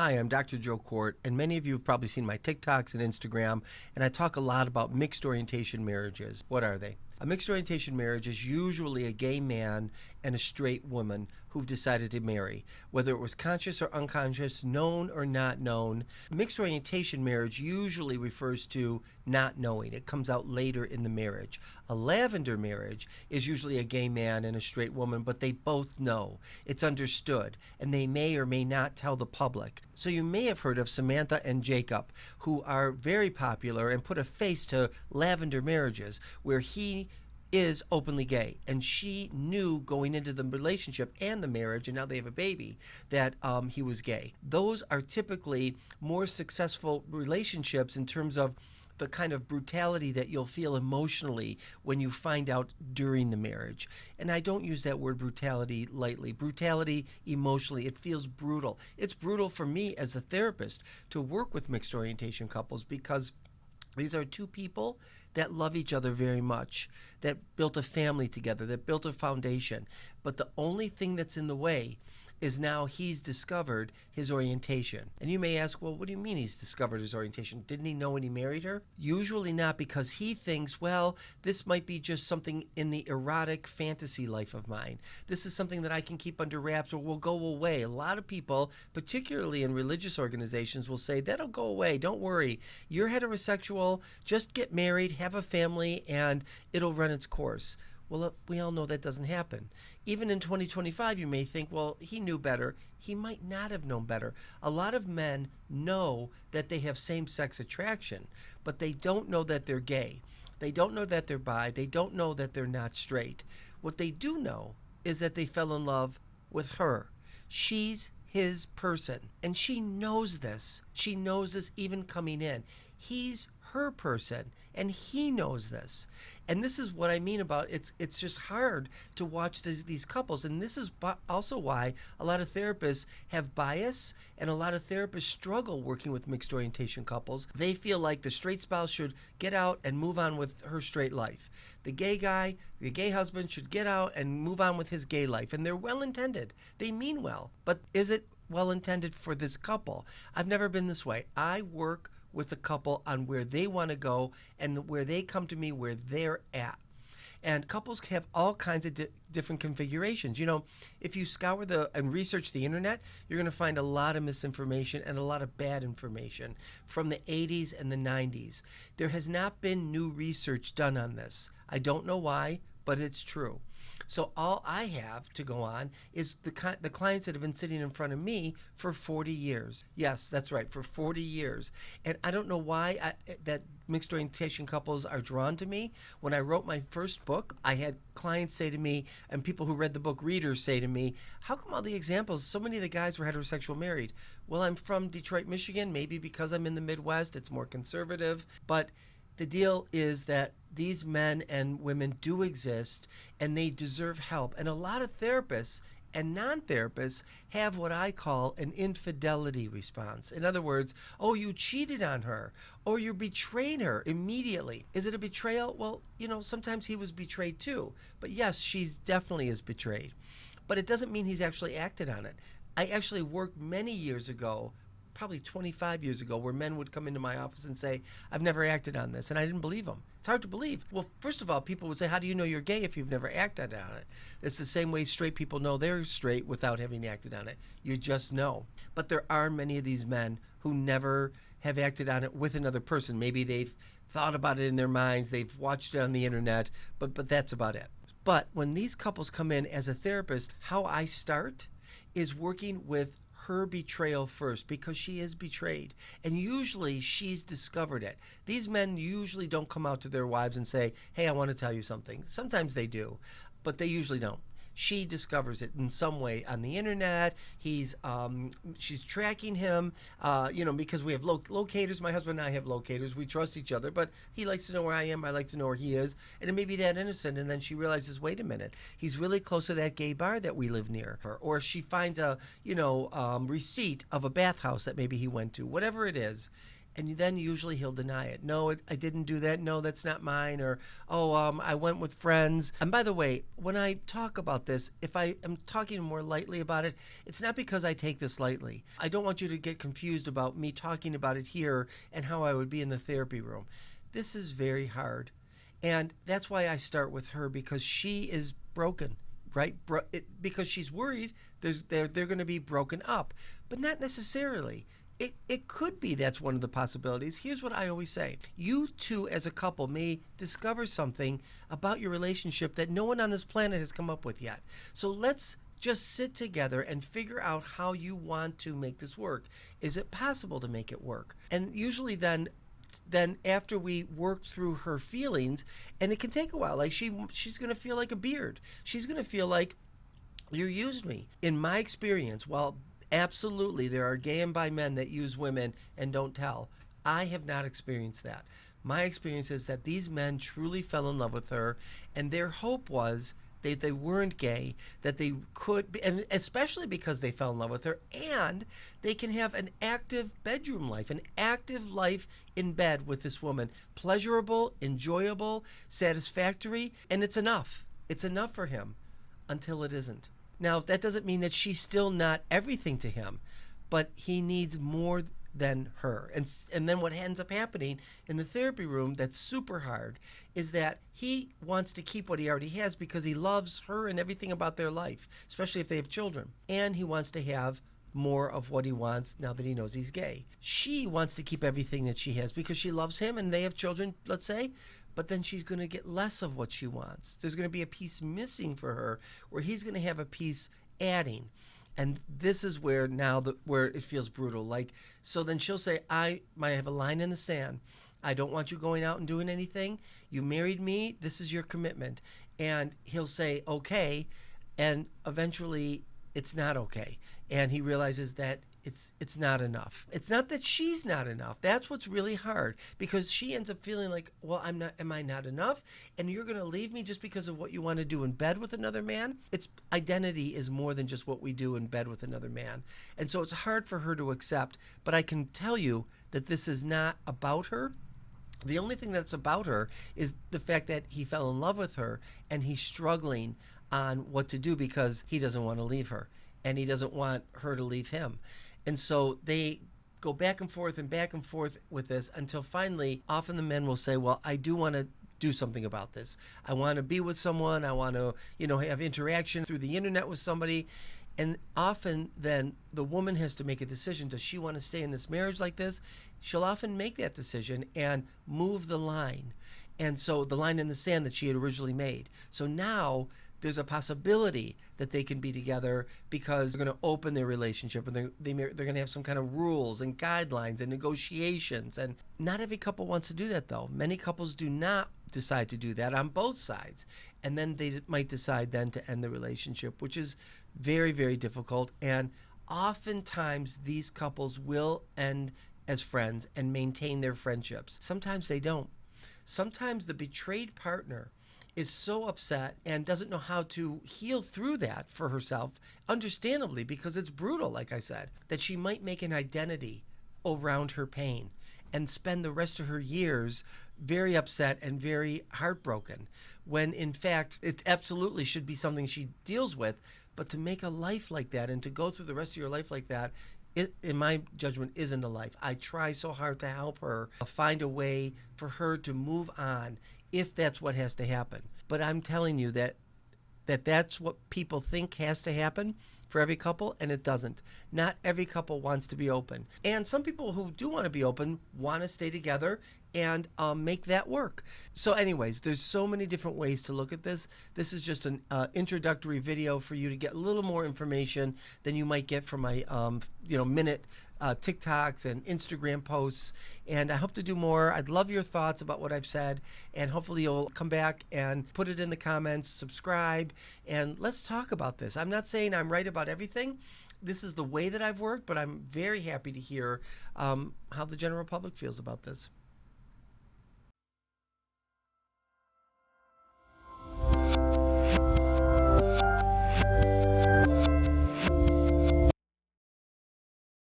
Hi, I'm Dr. Joe Kort, and many of you have probably seen my TikToks and Instagram, and I talk a lot about mixed orientation marriages. What are they? A mixed orientation marriage is usually a gay man and a straight woman who've decided to marry, whether it was conscious or unconscious, known or not known. Mixed orientation marriage usually refers to not knowing. It comes out later in the marriage. A lavender marriage is usually a gay man and a straight woman, but they both know. It's understood, and they may or may not tell the public. So you may have heard of Samantha and Jacob, who are very popular and put a face to lavender marriages, where he is openly gay, and she knew going into the relationship and the marriage, and now they have a baby, that he was gay. Those are typically more successful relationships in terms of the kind of brutality that you'll feel emotionally when you find out during the marriage. And I don't use that word brutality lightly. Brutality emotionally, it feels brutal. It's brutal for me as a therapist to work with mixed orientation couples, because these are two people that love each other very much, that built a family together, that built a foundation. But the only thing that's in the way is now he's discovered his orientation. And you may ask, well, what do you mean he's discovered his orientation? Didn't he know when he married her? Usually not, because he thinks, well, this might be just something in the erotic fantasy life of mine. This is something that I can keep under wraps or will go away. A lot of people, particularly in religious organizations, will say, that'll go away. Don't worry. You're heterosexual. Just get married, have a family, and it'll run its course. Well, we all know that doesn't happen. Even in 2025, you may think, well, he knew better. He might not have known better. A lot of men know that they have same-sex attraction, but they don't know that they're gay. They don't know that they're bi. They don't know that they're not straight. What they do know is that they fell in love with her. She's his person, and she knows this. She knows this even coming in. He's her person, and he knows this. And this is what I mean about it's just hard to watch these couples. And this is also why a lot of therapists have bias, and a lot of therapists struggle working with mixed orientation couples. They feel like the straight spouse should get out and move on with her straight life. The gay guy, the gay husband, should get out and move on with his gay life. And they're well-intended. They mean well. But is it well-intended for this couple? I've never been this way. I work with the couple on where they want to go and where they come to me where they're at. And couples have all kinds of different configurations. You know, if you scour and research the internet, you're going to find a lot of misinformation and a lot of bad information from the 80s and the 90s. There has not been new research done on this. I don't know why, but it's true. So all I have to go on is the clients that have been sitting in front of me for 40 years. Yes, that's right, for 40 years. And I don't know why that mixed orientation couples are drawn to me. When I wrote my first book, I had clients say to me, and people who read the book, readers, say to me, how come all the examples, so many of the guys were heterosexual married? Well, I'm from Detroit, Michigan. Maybe because I'm in the Midwest, it's more conservative. But the deal is that these men and women do exist, and they deserve help. And a lot of therapists and non-therapists have what I call an infidelity response. In other words, oh, you cheated on her, or you betrayed her immediately. Is it a betrayal? Well, you know, sometimes he was betrayed too. But yes, she's definitely is betrayed. But it doesn't mean he's actually acted on it. I actually worked many years ago, probably 25 years ago, where men would come into my office and say, I've never acted on this, and I didn't believe them. It's hard to believe. Well, first of all, people would say, how do you know you're gay if you've never acted on it? It's the same way straight people know they're straight without having acted on it. You just know. But there are many of these men who never have acted on it with another person. Maybe they've thought about it in their minds, they've watched it on the internet, but that's about it. But when these couples come in as a therapist, how I start is working with her betrayal first, because she is betrayed. And usually she's discovered it. These men usually don't come out to their wives and say, hey, I want to tell you something. Sometimes they do, but they usually don't. She discovers it in some way on the internet. She's tracking him, because we have locators. My husband and I have locators. We trust each other, but he likes to know where I am. I like to know where he is. And it may be that innocent. And then she realizes, wait a minute, he's really close to that gay bar that we live near. Or she finds a, receipt of a bathhouse that maybe he went to, whatever it is. And then usually he'll deny it. No, I didn't do that. No, that's not mine. Or, oh, I went with friends. And by the way, when I talk about this, if I am talking more lightly about it, it's not because I take this lightly. I don't want you to get confused about me talking about it here and how I would be in the therapy room. This is very hard. And that's why I start with her, because she is broken, right? Because she's worried they're going to be broken up, but not necessarily. It could be that's one of the possibilities. Here's what I always say. You two as a couple may discover something about your relationship that no one on this planet has come up with yet. So let's just sit together and figure out how you want to make this work. Is it possible to make it work? And usually then after we work through her feelings, and it can take a while, like she's going to feel like a beard. She's going to feel like you used me. In my experience, while absolutely there are gay and bi men that use women and don't tell, I have not experienced that. My experience is that these men truly fell in love with her, and their hope was that they weren't gay, that they could be, and especially because they fell in love with her, and they can have an active bedroom life, an active life in bed with this woman, pleasurable, enjoyable, satisfactory, and it's enough. It's enough for him until it isn't. Now, that doesn't mean that she's still not everything to him, but he needs more than her. And then what ends up happening in the therapy room that's super hard is that he wants to keep what he already has because he loves her and everything about their life, especially if they have children. And he wants to have more of what he wants now that he knows he's gay. She wants to keep everything that she has because she loves him and they have children, let's say, but then she's going to get less of what she wants. There's going to be a piece missing for her where he's going to have a piece adding. And this is where now where it feels brutal. Like, so then she'll say, I have a line in the sand. I don't want you going out and doing anything. You married me. This is your commitment. And he'll say, okay. And eventually it's not okay. And he realizes that it's not enough. It's not that she's not enough. That's what's really hard, because she ends up feeling like, well, am I not enough? And you're going to leave me just because of what you want to do in bed with another man? It's identity is more than just what we do in bed with another man. And so it's hard for her to accept, but I can tell you that this is not about her. The only thing that's about her is the fact that he fell in love with her and he's struggling on what to do because he doesn't want to leave her and he doesn't want her to leave him. And so they go back and forth with this until finally, often the men will say, well, I do want to do something about this. I want to be with someone. I want to, have interaction through the internet with somebody. And often then the woman has to make a decision. Does she want to stay in this marriage like this? She'll often make that decision and move the line. And so the line in the sand that she had originally made. So now there's a possibility that they can be together because they're going to open their relationship and they're going to have some kind of rules and guidelines and negotiations. And not every couple wants to do that, though. Many couples do not decide to do that on both sides. And then they might decide then to end the relationship, which is very, very difficult. And oftentimes these couples will end as friends and maintain their friendships. Sometimes they don't. Sometimes the betrayed partner is so upset and doesn't know how to heal through that for herself, understandably, because it's brutal, like I said, that she might make an identity around her pain and spend the rest of her years very upset and very heartbroken, when in fact it absolutely should be something she deals with. But to make a life like that and to go through the rest of your life like that, it, in my judgment, isn't a life. I try so hard to help her find a way for her to move on if that's what has to happen. But I'm telling you that's what people think has to happen for every couple, and it doesn't. Not every couple wants to be open. And some people who do want to be open want to stay together and make that work. So anyways, there's so many different ways to look at this. This is just an introductory video for you to get a little more information than you might get from my minute TikToks and Instagram posts. And I hope to do more. I'd love your thoughts about what I've said, and hopefully you'll come back and put it in the comments, subscribe, and let's talk about this. I'm not saying I'm right about everything. This is the way that I've worked, but I'm very happy to hear how the general public feels about this.